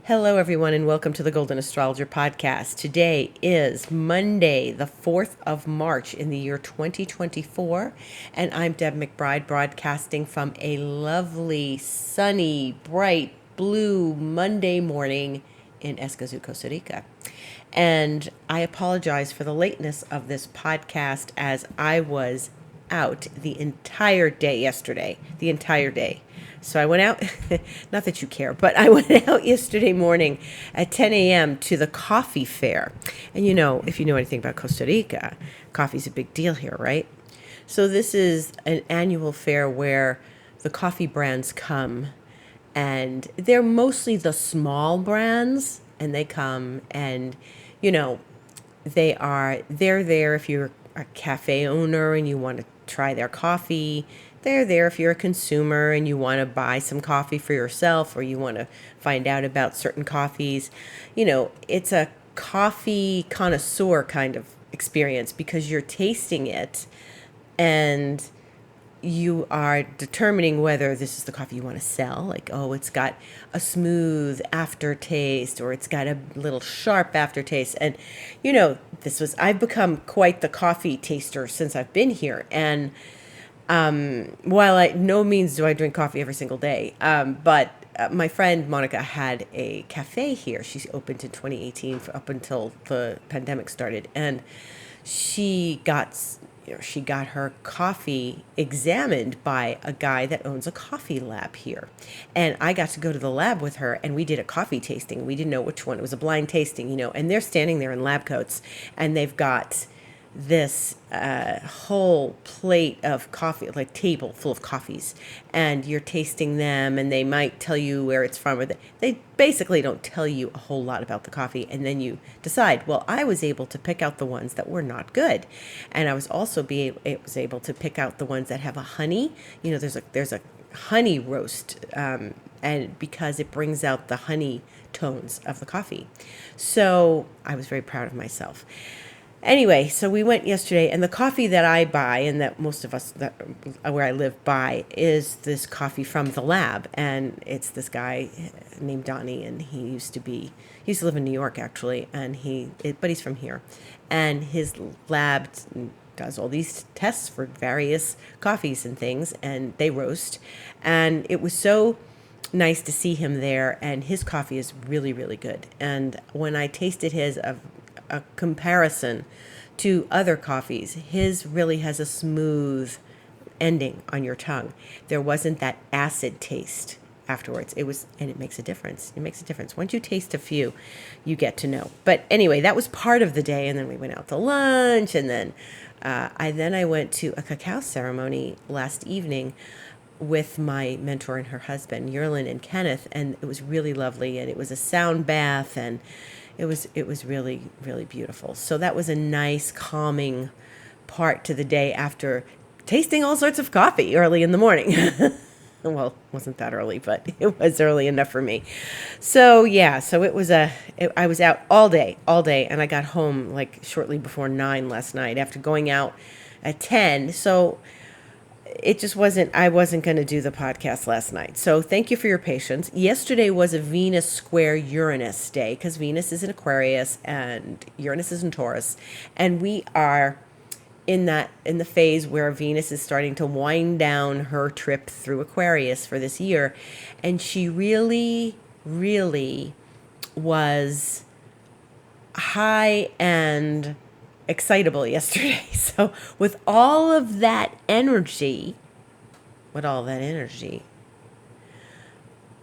Hello, everyone, and welcome to the Golden Astrologer Podcast. Today is Monday, the 4th of March in the year 2024, and I'm Deb McBride, broadcasting from a lovely, sunny, bright, blue Monday morning in Escazú, Costa Rica. And I apologize for the lateness of this podcast as I was out the entire day yesterday, the entire day. So I went out, not that you care, but I went out yesterday morning at 10 a.m. to the coffee fair. And if you know anything about Costa Rica, coffee's a big deal here, right? So this is an annual fair where the coffee brands come, and they're mostly the small brands, and they come and, they're there if you're a cafe owner and you want to try their coffee. They're there if you're a consumer and you want to buy some coffee for yourself or you want to find out about certain coffees. It's a coffee connoisseur kind of experience because you're tasting it and you are determining whether this is the coffee you want to sell. Like, oh, it's got a smooth aftertaste or it's got a little sharp aftertaste. And, I've become quite the coffee taster since I've been here. And while no means do I drink coffee every single day, but my friend Monica had a cafe here. She opened in 2018 up until the pandemic started, and she got her coffee examined by a guy that owns a coffee lab here. And I got to go to the lab with her, and we did a coffee tasting. We didn't know which one. It was a blind tasting, and they're standing there in lab coats, and they've got this whole plate of coffee, like table full of coffees, and you're tasting them, and they might tell you where it's from, or they basically don't tell you a whole lot about the coffee, and then you decide. Well, I was able to pick out the ones that were not good, and I was also able to pick out the ones that have a honey. There's a honey roast, and because it brings out the honey tones of the coffee. So I was very proud of myself. Anyway, so we went yesterday, and the coffee that I buy, and that most of us where I live buy, is this coffee from the lab, and it's this guy named Donnie, and he used to live in New York actually, but he's from here, and his lab does all these tests for various coffees and things, and they roast, and it was so nice to see him there, and his coffee is really, really good. And when I tasted his, a comparison to other coffees, his really has a smooth ending on your tongue. There wasn't that acid taste afterwards. And it makes a difference. It makes a difference. Once you taste a few, you get to know. But anyway, that was part of the day, and then we went out to lunch, and then I went to a cacao ceremony last evening with my mentor and her husband, Yerlin and Kenneth, and it was really lovely, and it was a sound bath, and it was really, really beautiful. So that was a nice, calming part to the day after tasting all sorts of coffee early in the morning. Well, it wasn't that early, but it was early enough for me. So I was out all day, and I got home like shortly before 9 last night after going out at 10. So I wasn't going to do the podcast last night. So thank you for your patience. Yesterday was a Venus square Uranus day because Venus is in Aquarius and Uranus is in Taurus. And we are in the phase where Venus is starting to wind down her trip through Aquarius for this year. And she really, really was high and excitable yesterday. So with all of that energy,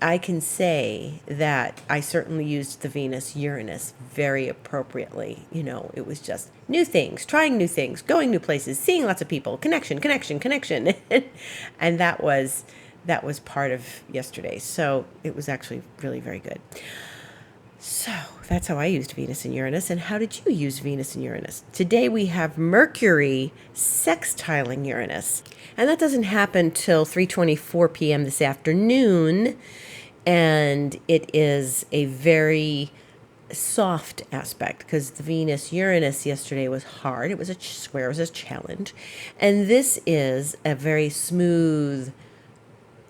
I can say that I certainly used the Venus-Uranus very appropriately. It was just new things, trying new things, going new places, seeing lots of people, connection. And that was part of yesterday. So it was actually really very good. So that's how I used Venus and Uranus. And how did you use Venus and Uranus? Today we have Mercury sextiling Uranus. And that doesn't happen till 3:24 p.m. this afternoon. And it is a very soft aspect because the Venus-Uranus yesterday was hard. It was a square, it was a challenge. And this is a very smooth,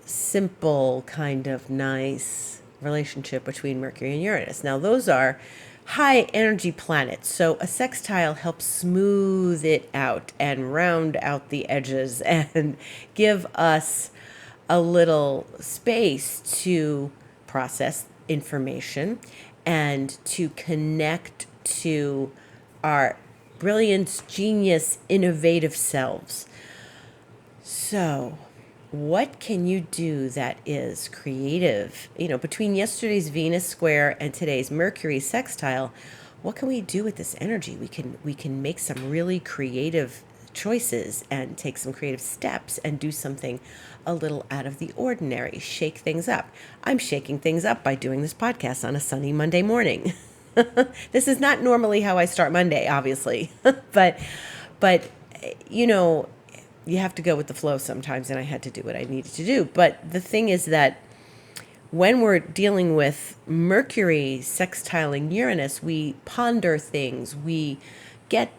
simple, kind of nice relationship between Mercury and Uranus. Now, those are high energy planets, so a sextile helps smooth it out and round out the edges and give us a little space to process information and to connect to our brilliance, genius, innovative selves. So, what can you do that is creative? Between yesterday's Venus square and today's Mercury sextile, what can we do with this energy? We can make some really creative choices and take some creative steps and do something a little out of the ordinary, shake things up. I'm shaking things up by doing this podcast on a sunny Monday morning. This is not normally how I start Monday, obviously, but you have to go with the flow sometimes, and I had to do what I needed to do. But the thing is that when we're dealing with Mercury sextiling Uranus, we ponder things, we get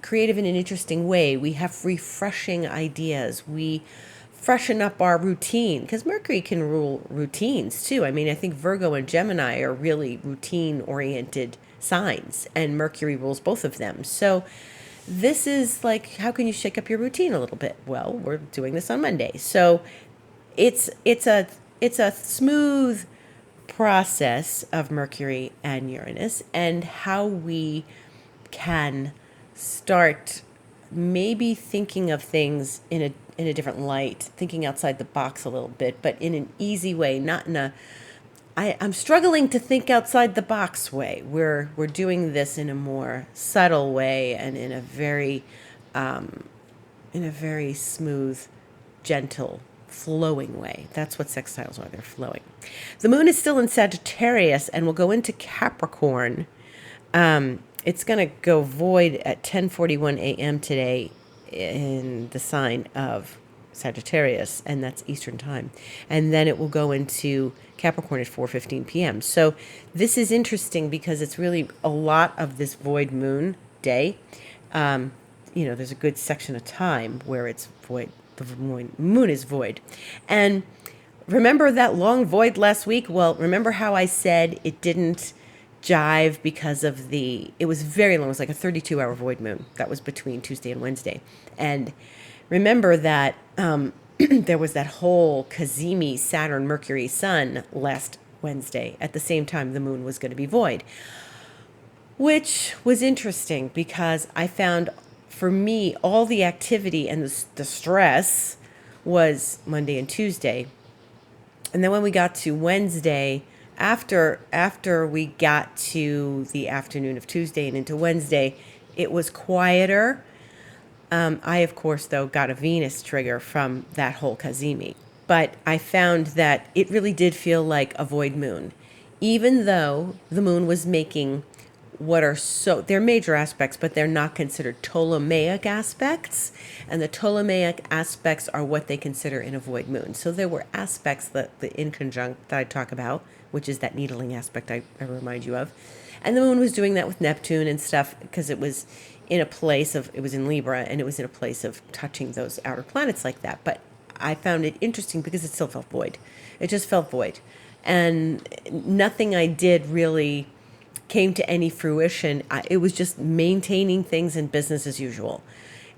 creative in an interesting way, we have refreshing ideas, we freshen up our routine, because Mercury can rule routines too. I mean, I think Virgo and Gemini are really routine-oriented signs, and Mercury rules both of them. So this is how can you shake up your routine a little bit? Well, we're doing this on Monday. So it's a smooth process of Mercury and Uranus, and how we can start maybe thinking of things in a different light, thinking outside the box a little bit, but in an easy way, not in a I'm struggling to think outside the box way. We're doing this in a more subtle way and in a very smooth, gentle, flowing way. That's what sextiles are. They're flowing. The moon is still in Sagittarius and will go into Capricorn. It's going to go void at 10:41 a.m. today in the sign of Sagittarius, and that's Eastern time. And then it will go into Capricorn at 4:15 p.m. So this is interesting because it's really a lot of this void moon day. There's a good section of time where it's void. The moon is void. And remember that long void last week? Well, remember how I said it didn't jive because of it was very long. It was like a 32-hour void moon. That was between Tuesday and Wednesday. And remember that there was that whole cazimi Saturn, Mercury, Sun last Wednesday. At the same time, the moon was going to be void, which was interesting because I found, for me, all the activity and the stress was Monday and Tuesday. And then when we got to Wednesday, after we got to the afternoon of Tuesday and into Wednesday, it was quieter. I, of course, though, got a Venus trigger from that whole cazimi. But I found that it really did feel like a void moon, even though the moon was making they're major aspects, but they're not considered Ptolemaic aspects. And the Ptolemaic aspects are what they consider in a void moon. So there were aspects that the inconjunct that I talk about, which is that needling aspect I remind you of. And the moon was doing that with Neptune and stuff because it was it was in Libra, and it was in a place of touching those outer planets like that. But I found it interesting because it still felt void. It just felt void. And nothing I did really came to any fruition. It was just maintaining things in business as usual.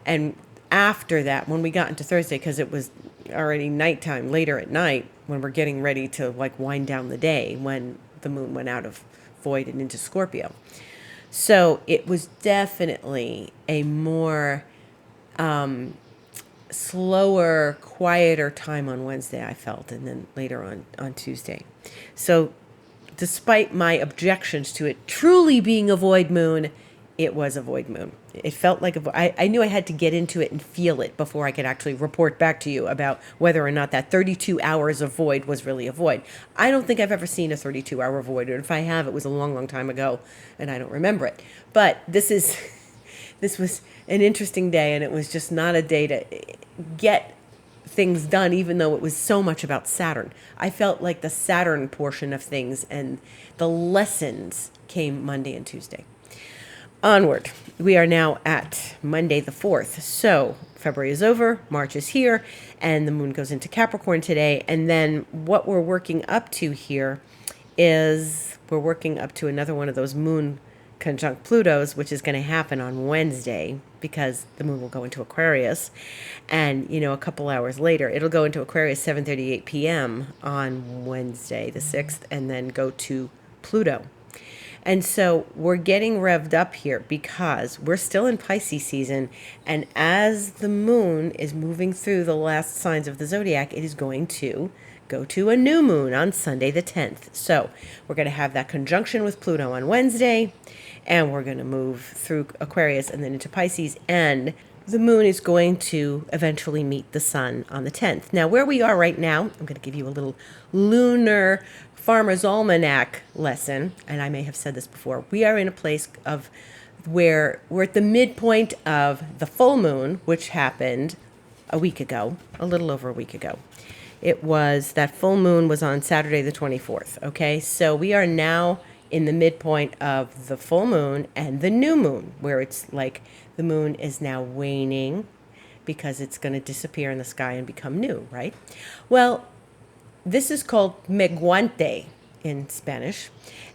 And after that, when we got into Thursday, because it was already nighttime, later at night, when we're getting ready to wind down the day, when the moon went out of void and into Scorpio. So it was definitely a more slower, quieter time on Wednesday, I felt, and then later on Tuesday. So despite my objections to it truly being a void moon, it was a void moon. It felt like I knew I had to get into it and feel it before I could actually report back to you about whether or not that 32 hours of void was really a void. I don't think I've ever seen a 32-hour void, or if I have, it was a long, long time ago, and I don't remember it. But this was an interesting day, and it was just not a day to get things done, even though it was so much about Saturn. I felt like the Saturn portion of things and the lessons came Monday and Tuesday. Onward. We are now at Monday the 4th. So February is over, March is here, and the moon goes into Capricorn today. And then what we're working up to here is we're working up to another one of those moon conjunct Plutos, which is going to happen on Wednesday because the moon will go into Aquarius. And, a couple hours later, it'll go into Aquarius 7:38 p.m. on Wednesday, the 6th, and then go to Pluto. And so we're getting revved up here because we're still in Pisces season. And as the moon is moving through the last signs of the zodiac, it is going to go to a new moon on Sunday the 10th. So we're going to have that conjunction with Pluto on Wednesday, and we're going to move through Aquarius and then into Pisces. And the moon is going to eventually meet the sun on the 10th. Now, where we are right now, I'm going to give you a little lunar Farmer's Almanac lesson, and I may have said this before. We are in a place of where we're at the midpoint of the full moon, which happened a week ago, a little over a week ago. That full moon was on Saturday the 24th, okay? So we are now in the midpoint of the full moon and the new moon, where it's like the moon is now waning because it's going to disappear in the sky and become new, right? Well, this is called meguante in Spanish.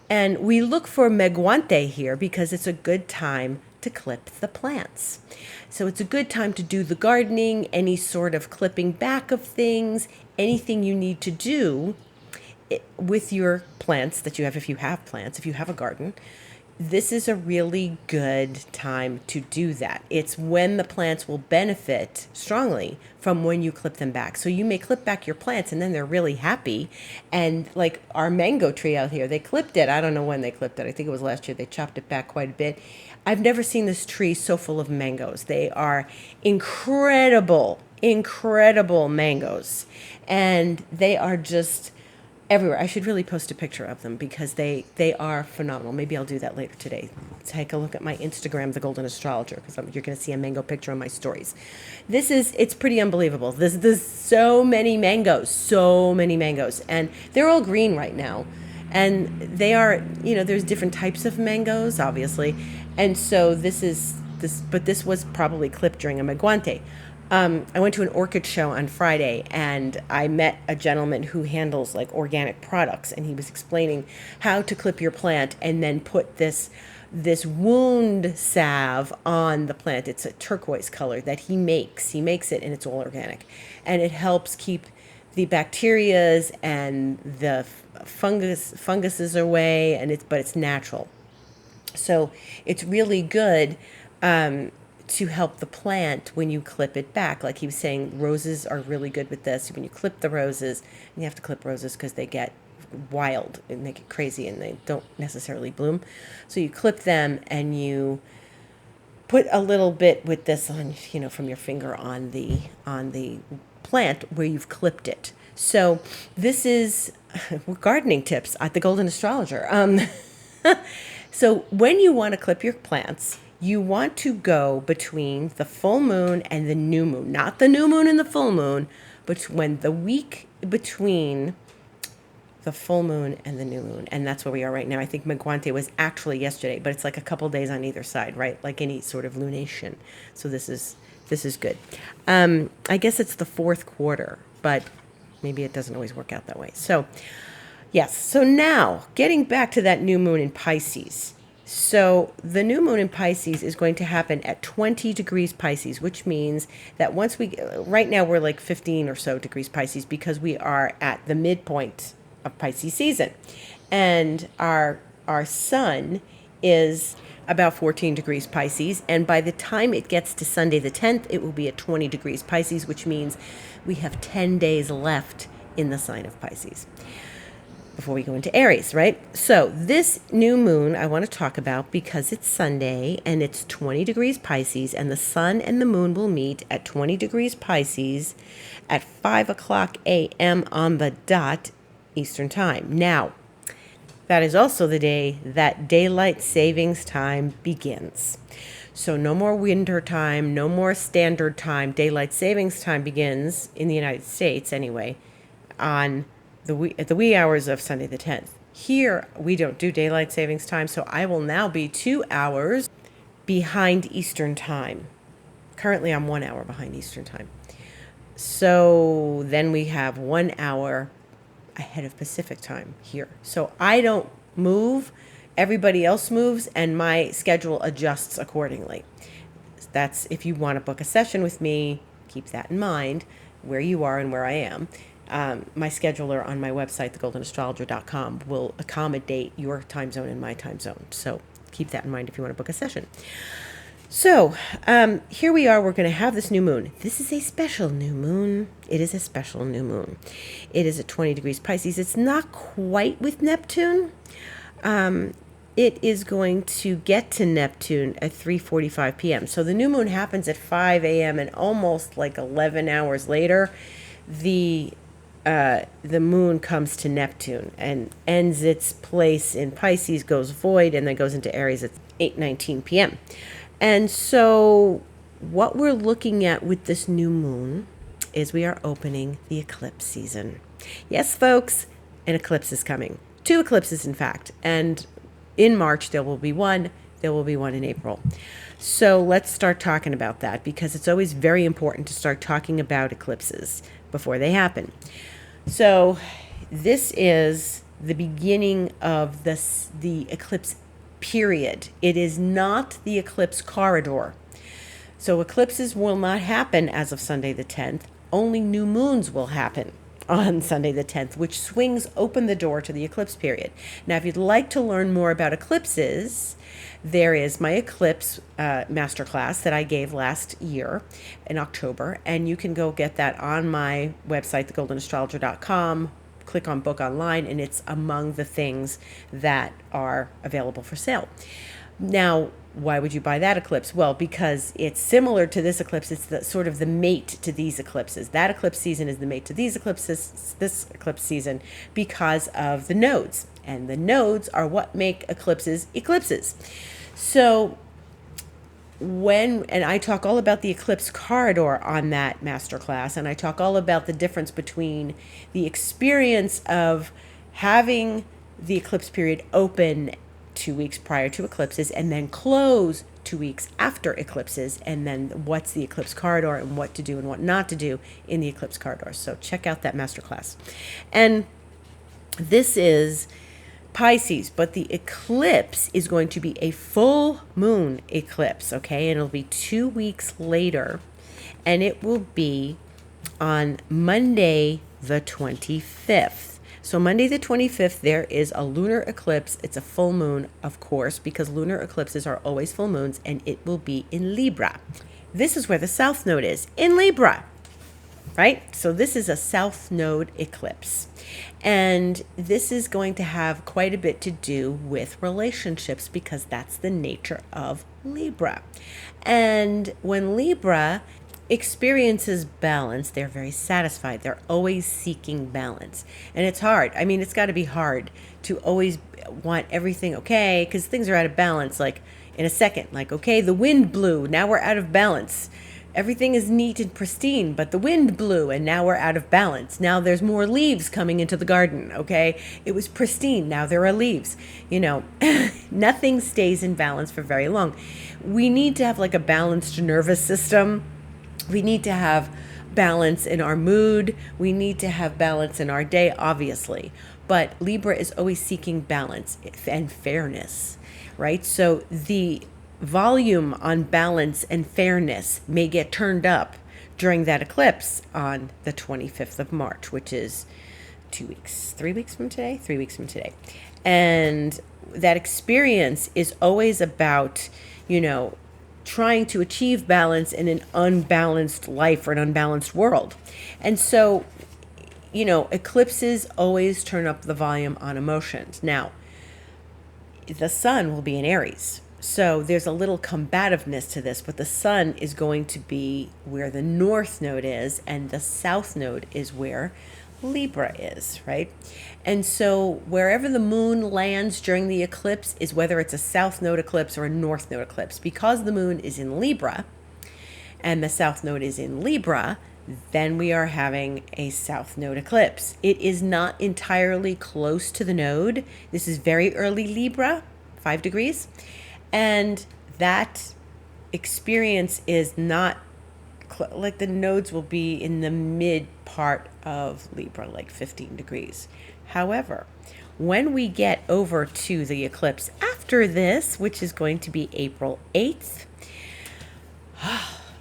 And we look for meguante here because it's a good time to clip the plants. So it's a good time to do the gardening, any sort of clipping back of things, anything you need to do with your plants that you have, if you have plants, if you have a garden. This is a really good time to do that. It's when the plants will benefit strongly from when you clip them back. So you may clip back your plants and then they're really happy. And like our mango tree out here, they clipped it. I don't know when they clipped it. I think it was last year. They chopped it back quite a bit. I've never seen this tree so full of mangoes. They are incredible mangoes. And they are just everywhere. I should really post a picture of them because they are phenomenal. Maybe I'll do that later today. Take a look at my Instagram, The Golden Astrologer, because you're going to see a mango picture on my stories. It's pretty unbelievable. There's so many mangoes, and they're all green right now. And they are, there's different types of mangoes, obviously. And so this was probably clipped during a meguante. I went to an orchid show on Friday, and I met a gentleman who handles like organic products, and he was explaining how to clip your plant and then put this wound salve on the plant. It's a turquoise color that he makes. He makes it, and it's all organic, and it helps keep the bacterias and the funguses away, but it's natural. So it's really good. To help the plant when you clip it back. Like he was saying, roses are really good with this. When you clip the roses, and you have to clip roses because they get wild and they get crazy and they don't necessarily bloom. So you clip them and you put a little bit with this on, from your finger on the plant where you've clipped it. So this is gardening tips at the Golden Astrologer. So when you want to clip your plants, you want to go between the full moon and the new moon, not the new moon and the full moon, but when the week between the full moon and the new moon. And that's where we are right now. I think meguante was actually yesterday, but it's like a couple days on either side, right? Like any sort of lunation. So this is good. I guess it's the fourth quarter, but maybe it doesn't always work out that way. So yes. So now getting back to that new moon in Pisces. So the new moon in Pisces is going to happen at 20 degrees Pisces, which means that right now we're like 15 or so degrees Pisces because we are at the midpoint of Pisces season. And our sun is about 14 degrees Pisces. And by the time it gets to Sunday the 10th, it will be at 20 degrees Pisces, which means we have 10 days left in the sign of Pisces before we go into Aries, right? So this new moon I want to talk about because it's Sunday and it's 20 degrees Pisces, and the sun and the moon will meet at 20 degrees Pisces at 5 o'clock a.m. on the dot Eastern time. Now, that is also the day that daylight savings time begins. So no more winter time, no more standard time. Daylight savings time begins, in the United States anyway, at the wee hours of Sunday the 10th. Here, we don't do daylight savings time, so I will now be 2 hours behind Eastern time. Currently, I'm 1 hour behind Eastern time. So then we have 1 hour ahead of Pacific time here. So I don't move, everybody else moves, and my schedule adjusts accordingly. That's if you want to book a session with me, keep that in mind, where you are and where I am. My scheduler on my website, thegoldenastrologer.com, will accommodate your time zone and my time zone. So keep that in mind if you want to book a session. So here we are. We're going to have this new moon. This is a special new moon. It is a special new moon. It is at 20 degrees Pisces. It's not quite with Neptune. It is going to get to Neptune at 3:45 p.m. So the new moon happens at 5 a.m. and almost like 11 hours later, the moon comes to Neptune and ends its place in Pisces, goes void, and then goes into Aries at 8:19 p.m. And so what we're looking at with this new moon is we are opening the eclipse season. Yes, folks, an eclipse is coming. 2 eclipses, in fact. And in March, there will be one. There will be one in April. So let's start talking about that, because it's always very important to start talking about eclipses before they happen. So this is the beginning of the eclipse period. It is not the eclipse corridor. So eclipses will not happen as of Sunday the 10th. Only new moons will happen on Sunday the 10th, which swings open the door to the eclipse period. Now, if you'd like to learn more about eclipses, there is my eclipse masterclass that I gave last year in October, and you can go get that on my website, thegoldenastrologer.com. Click on book online, and it's among the things that are available for sale. Now, why would you buy that eclipse? Well, because it's similar to this eclipse. It's the sort of the mate to these eclipses. That eclipse season is the mate to these eclipses, this eclipse season, because of the nodes. And the nodes are what make eclipses eclipses. So and I talk all about the eclipse corridor on that masterclass, and I talk all about the difference between the experience of having the eclipse period open 2 weeks prior to eclipses and then close 2 weeks after eclipses, and then what's the eclipse corridor and what to do and what not to do in the eclipse corridor. So check out that masterclass. And this is Pisces, but the eclipse is going to be a full moon eclipse, okay? And it'll be 2 weeks later, and it will be on Monday the 25th. So Monday the 25th, there is a lunar eclipse. It's a full moon, of course, because lunar eclipses are always full moons, and it will be in Libra. This is where the South Node is, in Libra, right? So this is a South Node eclipse. And this is going to have quite a bit to do with relationships, because that's the nature of Libra. And when Libra experiences balance, they're very satisfied. They're always seeking balance. And it's hard. I mean, it's got to be hard to always want everything okay, because things are out of balance. Like in a second, like, okay, the wind blew. Now we're out of balance. Everything is neat and pristine, but the wind blew and now we're out of balance. Now there's more leaves coming into the garden, okay? It was pristine, now there are leaves. You know, nothing stays in balance for very long. We need to have like a balanced nervous system. We need to have balance in our mood. We need to have balance in our day, obviously. But Libra is always seeking balance and fairness, right? So the volume on balance and fairness may get turned up during that eclipse on the 25th of March, which is 3 weeks from today. And that experience is always about, you know, trying to achieve balance in an unbalanced life or an unbalanced world. And so, you know, eclipses always turn up the volume on emotions. Now, the sun will be in Aries. So there's a little combativeness to this, but the sun is going to be where the north node is, and the south node is where Libra is, right? And so wherever the moon lands during the eclipse is whether it's a south node eclipse or a north node eclipse. Because the moon is in Libra and the south node is in Libra, then we are having a south node eclipse. It is not entirely close to the node. This is very early Libra, 5 degrees. And that experience is not like the nodes will be in the mid part of Libra, like 15 degrees. However, when we get over to the eclipse after this, which is going to be April 8th,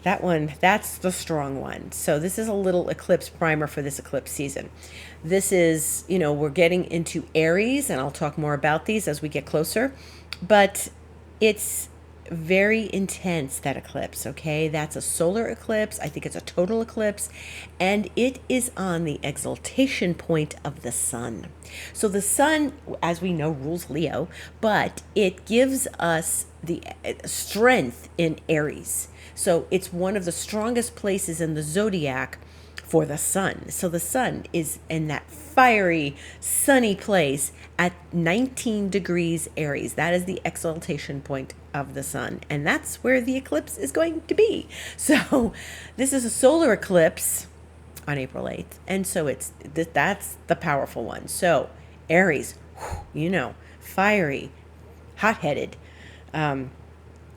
that's the strong one. So this is a little eclipse primer for this eclipse season. This is, we're getting into Aries, and I'll talk more about these as we get closer, but it's very intense, that eclipse, okay? That's a solar eclipse. I think it's a total eclipse, and it is on the exaltation point of the sun. So the sun, as we know, rules Leo, but it gives us the strength in Aries. So it's one of the strongest places in the zodiac for the sun. So the sun is in that fiery, sunny place at 19 degrees Aries. That is the exaltation point of the sun. And that's where the eclipse is going to be. So this is a solar eclipse on April 8th. And so that's the powerful one. So Aries, fiery, hot-headed,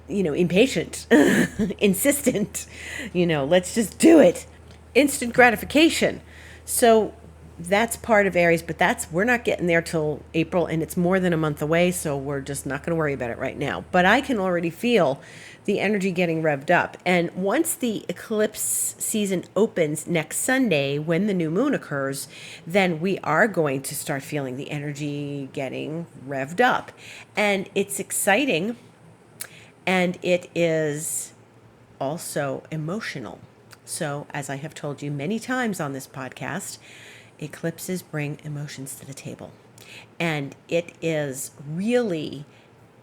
impatient, insistent, let's just do it. Instant gratification. So that's part of Aries, but we're not getting there till April, and it's more than a month away, so we're just not going to worry about it right now. But I can already feel the energy getting revved up. And once the eclipse season opens next Sunday, when the new moon occurs, then we are going to start feeling the energy getting revved up. And it's exciting, and it is also emotional. So, as I have told you many times on this podcast, eclipses bring emotions to the table. And it is really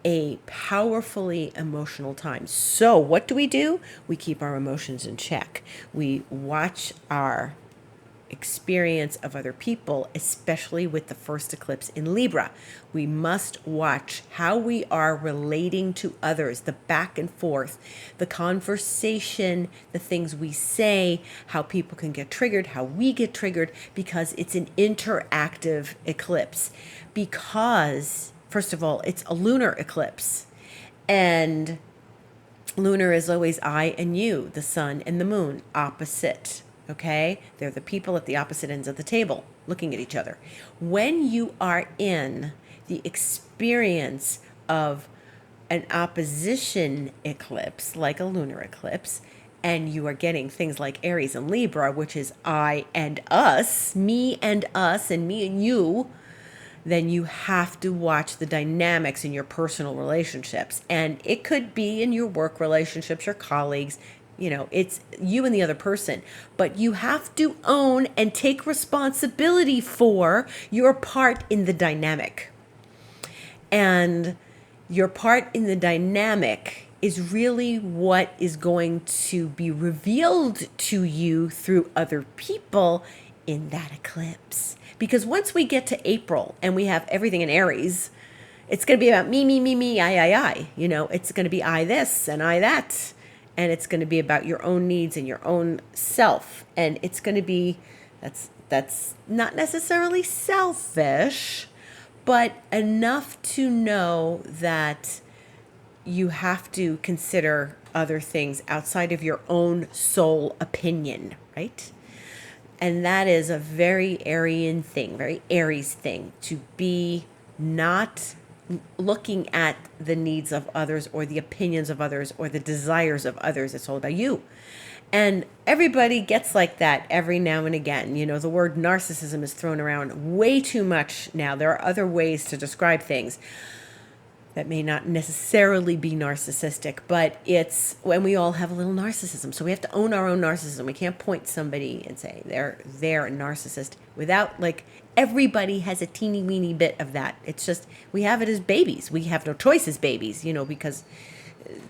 a powerfully emotional time. So, what do? We keep our emotions in check. We watch our experience of other people, especially with the first eclipse in Libra. We must watch how we are relating to others, the back and forth, the conversation, the things we say, how people can get triggered, how we get triggered, because it's an interactive eclipse. Because, first of all, it's a lunar eclipse. And lunar is always I and you, the sun and the moon, opposite. Okay? They're the people at the opposite ends of the table looking at each other. When you are in the experience of an opposition eclipse, like a lunar eclipse, and you are getting things like Aries and Libra, which is I and us, me and us, and me and you, then you have to watch the dynamics in your personal relationships. And it could be in your work relationships, your colleagues, it's you and the other person, but you have to own and take responsibility for your part in the dynamic. And your part in the dynamic is really what is going to be revealed to you through other people in that eclipse. Because once we get to April and we have everything in Aries, it's going to be about me, I. It's going to be I this and I that. And it's going to be about your own needs and your own self. And it's going to be, that's not necessarily selfish, but enough to know that you have to consider other things outside of your own soul opinion, right? And that is a very Aryan thing, very Aries thing, to be not looking at the needs of others or the opinions of others or the desires of others. It's all about you. And everybody gets like that every now and again. The word narcissism is thrown around way too much now. There are other ways to describe things that may not necessarily be narcissistic, but it's when we all have a little narcissism. So we have to own our own narcissism. We can't point somebody and say they're a narcissist without, everybody has a teeny weeny bit of that. It's just, we have it as babies. We have no choice as babies, because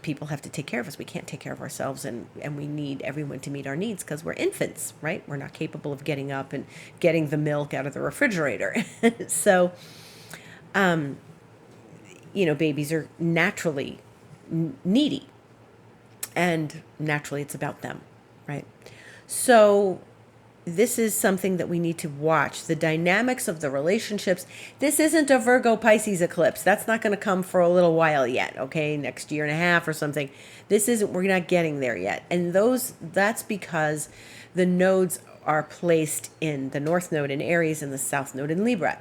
people have to take care of us. We can't take care of ourselves, and we need everyone to meet our needs because we're infants, right? We're not capable of getting up and getting the milk out of the refrigerator. So, babies are naturally needy, and naturally it's about them, right? So this is something that we need to watch. The dynamics of the relationships. This isn't a Virgo Pisces eclipse. That's not going to come for a little while yet, okay? Next year and a half or something. We're not getting there yet. And that's because the nodes are placed in the North Node in Aries and the South Node in Libra.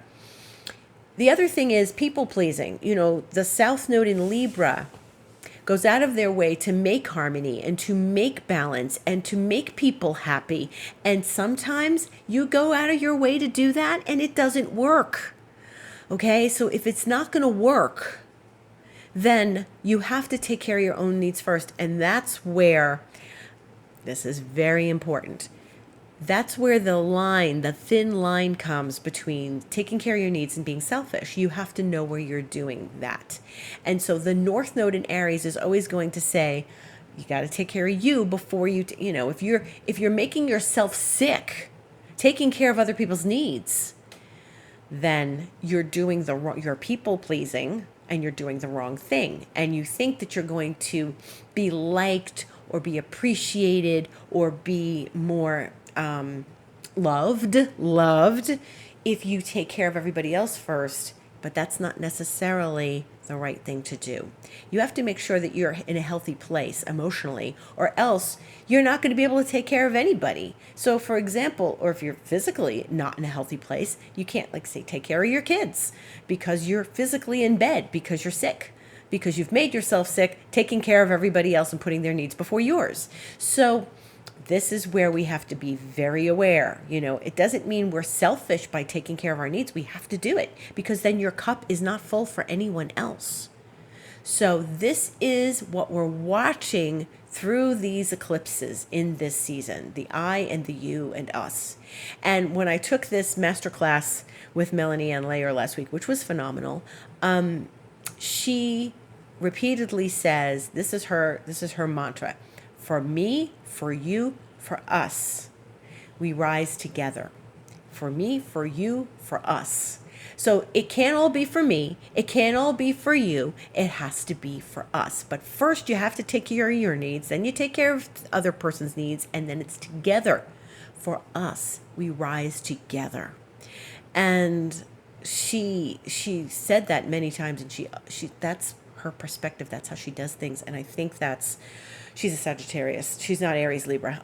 The other thing is people pleasing. The South Node in Libra goes out of their way to make harmony and to make balance and to make people happy. And sometimes you go out of your way to do that and it doesn't work. Okay, so if it's not going to work, then you have to take care of your own needs first. And that's where, this is very important, that's where the thin line comes between taking care of your needs and being selfish. You have to know where you're doing that. And so the North Node in Aries is always going to say, you got to take care of you before if you're making yourself sick, taking care of other people's needs, then you're doing you're people pleasing and you're doing the wrong thing. And you think that you're going to be liked or be appreciated or be more loved if you take care of everybody else first, but that's not necessarily the right thing to do. You have to make sure that you're in a healthy place emotionally, or else you're not going to be able to take care of anybody. So for example, or if you're physically not in a healthy place, you can't take care of your kids because you're physically in bed because you're sick, because you've made yourself sick, taking care of everybody else and putting their needs before yours. So this is where we have to be very aware. It doesn't mean we're selfish by taking care of our needs. We have to do it because then your cup is not full for anyone else. So this is what we're watching through these eclipses in this season, the I and the you and us. And when I took this masterclass with Melanie Ann Layer last week, which was phenomenal, she repeatedly says, this is her mantra: for me, for you, for us, we rise together. For me, for you, for us. So it can't all be for me. It can't all be for you. It has to be for us. But first you have to take care of your needs. Then you take care of the other person's needs. And then it's together. For us, we rise together. And she said that many times. And she that's her perspective. That's how she does things. And I think she's a Sagittarius. She's not Aries, Libra.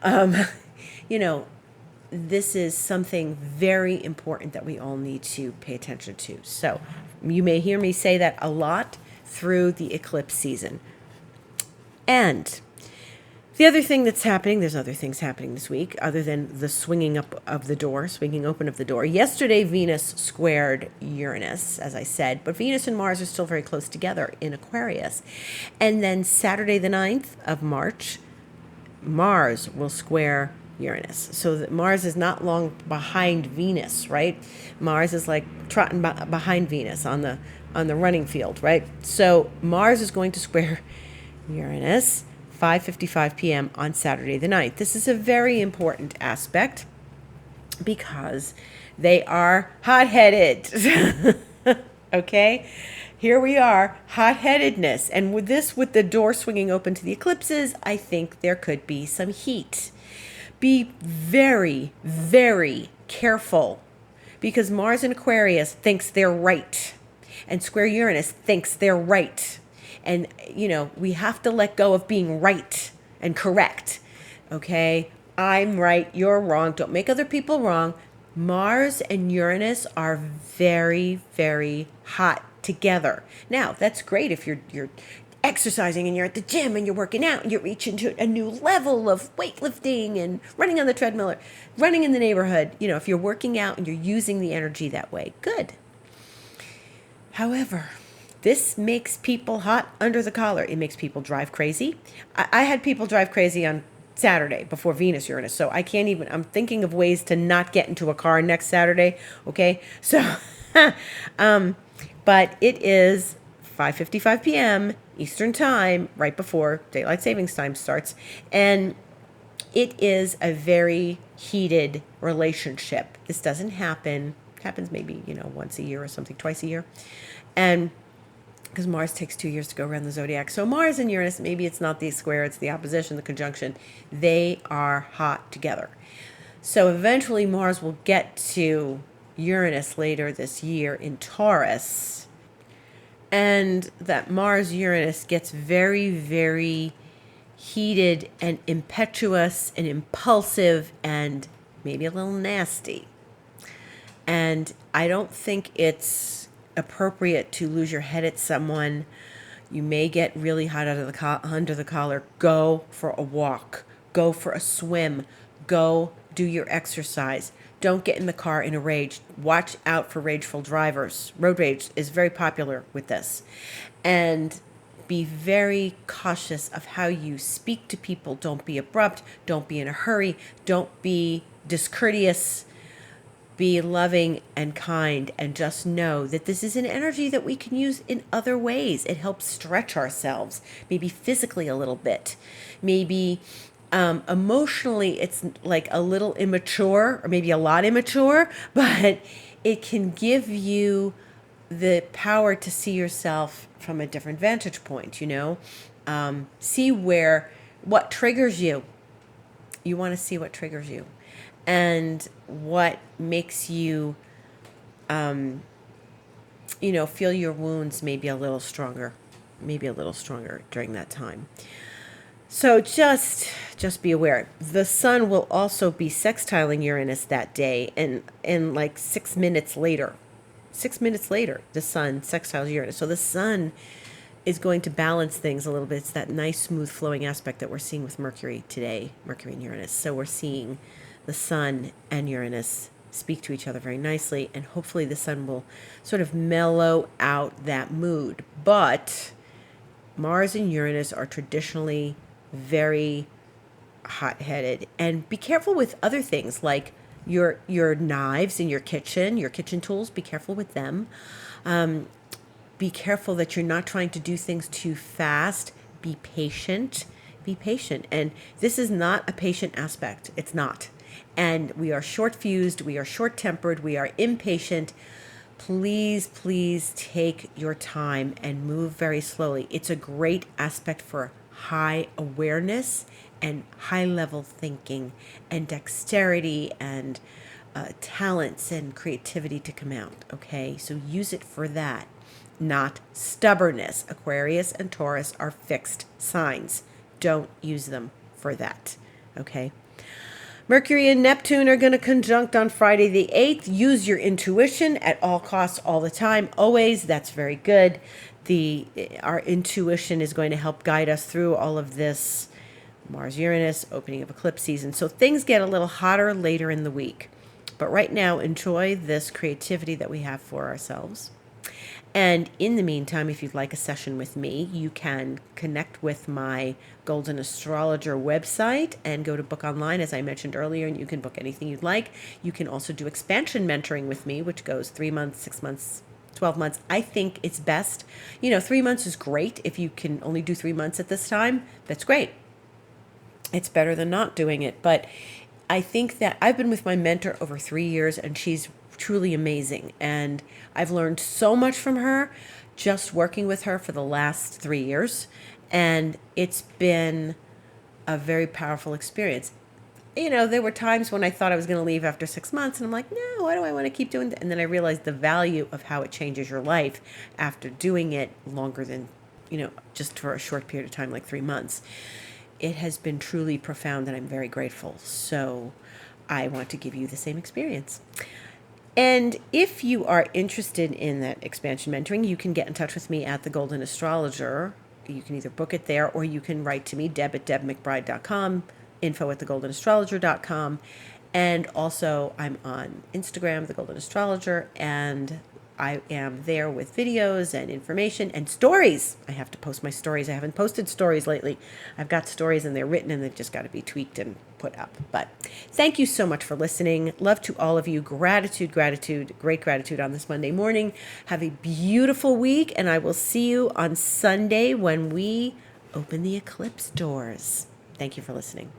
This is something very important that we all need to pay attention to. So you may hear me say that a lot through the eclipse season. And the other thing that's happening, there's other things happening this week other than the swinging open of the door. Yesterday, Venus squared Uranus, as I said, but Venus and Mars are still very close together in Aquarius. And then Saturday, the 9th of March, Mars will square Uranus. So that Mars is not long behind Venus, right? Mars is like trotting behind Venus on the running field, right? So Mars is going to square Uranus 5:55 p.m. on Saturday the 9th. This is a very important aspect because they are hot-headed. Okay? Here we are, hot-headedness. And with the door swinging open to the eclipses, I think there could be some heat. Be very, very careful because Mars in Aquarius thinks they're right and square Uranus thinks they're right. And, we have to let go of being right and correct. Okay? I'm right, you're wrong. Don't make other people wrong. Mars and Uranus are very, very hot together. Now, that's great if you're exercising and you're at the gym and you're working out and you're reaching to a new level of weightlifting and running on the treadmill or running in the neighborhood. If you're working out and you're using the energy that way, good. However, this makes people hot under the collar. It makes people drive crazy. I had people drive crazy on Saturday before Venus Uranus, so I'm thinking of ways to not get into a car next Saturday, okay? So, but it is 5:55 p.m. Eastern Time, right before Daylight Savings Time starts, and it is a very heated relationship. This doesn't happen. It happens maybe, once a year or something, twice a year. And because Mars takes 2 years to go around the zodiac. So Mars and Uranus, maybe it's not the square, it's the opposition, the conjunction. They are hot together. So eventually Mars will get to Uranus later this year in Taurus. And that Mars Uranus gets very, very heated and impetuous and impulsive and maybe a little nasty. And I don't think it's appropriate to lose your head at someone. You may get really hot out of the under the collar. Go for a walk. Go for a swim. Go do your exercise. Don't get in the car in a rage. Watch out for rageful drivers. Road rage is very popular with this. And be very cautious of how you speak to people. Don't be abrupt. Don't be in a hurry. Don't be discourteous. Be loving and kind, and just know that this is an energy that we can use in other ways. It helps stretch ourselves, maybe physically a little bit, maybe emotionally it's like a little immature or maybe a lot immature, but it can give you the power to see yourself from a different vantage point, see what triggers you. You want to see what triggers you and what makes you, feel your wounds maybe a little stronger during that time. So just be aware. The sun will also be sextiling Uranus that day, and like 6 minutes later, the sun sextiles Uranus. So the sun is going to balance things a little bit. It's that nice, smooth, flowing aspect that we're seeing with Mercury today, Mercury and Uranus. So we're seeing the sun and Uranus speak to each other very nicely, and hopefully the sun will sort of mellow out that mood. But Mars and Uranus are traditionally very hot-headed, and be careful with other things like your knives in your kitchen tools. Be careful with them. Be careful that you're not trying to do things too fast. Be patient. And this is not a patient aspect. It's not. And we are short-fused. We are short-tempered. We are impatient. Please take your time and move very slowly. It's a great aspect for high awareness and high-level thinking and dexterity and talents and creativity to come out, okay? So use it for that, not stubbornness. Aquarius and Taurus are fixed signs. Don't use them for that, okay? Mercury and Neptune are going to conjunct on Friday the 8th. Use your intuition at all costs, all the time, always. That's very good. Our intuition is going to help guide us through all of this Mars-Uranus, opening of eclipse season. So things get a little hotter later in the week. But right now, enjoy this creativity that we have for ourselves. And in the meantime, if you'd like a session with me, you can connect with my Golden Astrologer website and go to book online, as I mentioned earlier, and you can book anything you'd like. You can also do expansion mentoring with me, which goes 3 months, 6 months, 12 months. I think it's best. 3 months is great. If you can only do 3 months at this time, that's great. It's better than not doing it. But I think that I've been with my mentor over 3 years, and she's truly amazing. And I've learned so much from her just working with her for the last 3 years. And it's been a very powerful experience. There were times when I thought I was going to leave after 6 months, and I'm like, no, why do I want to keep doing that? And then I realized the value of how it changes your life after doing it longer than, just for a short period of time, like 3 months. It has been truly profound, and I'm very grateful. So I want to give you the same experience. And if you are interested in that expansion mentoring, you can get in touch with me at the Golden Astrologer. You can either book it there, or you can write to me, deb@debmcbride.com, info@thegoldenastrologer.com. And also I'm on Instagram, the Golden Astrologer, and I am there with videos and information and stories. I have to post my stories. I haven't posted stories lately. I've got stories and they're written and they've just got to be tweaked and put up. But thank you so much for listening. Love to all of you. Gratitude, great gratitude on this Monday morning. Have a beautiful week, and I will see you on Sunday when we open the eclipse doors. Thank you for listening.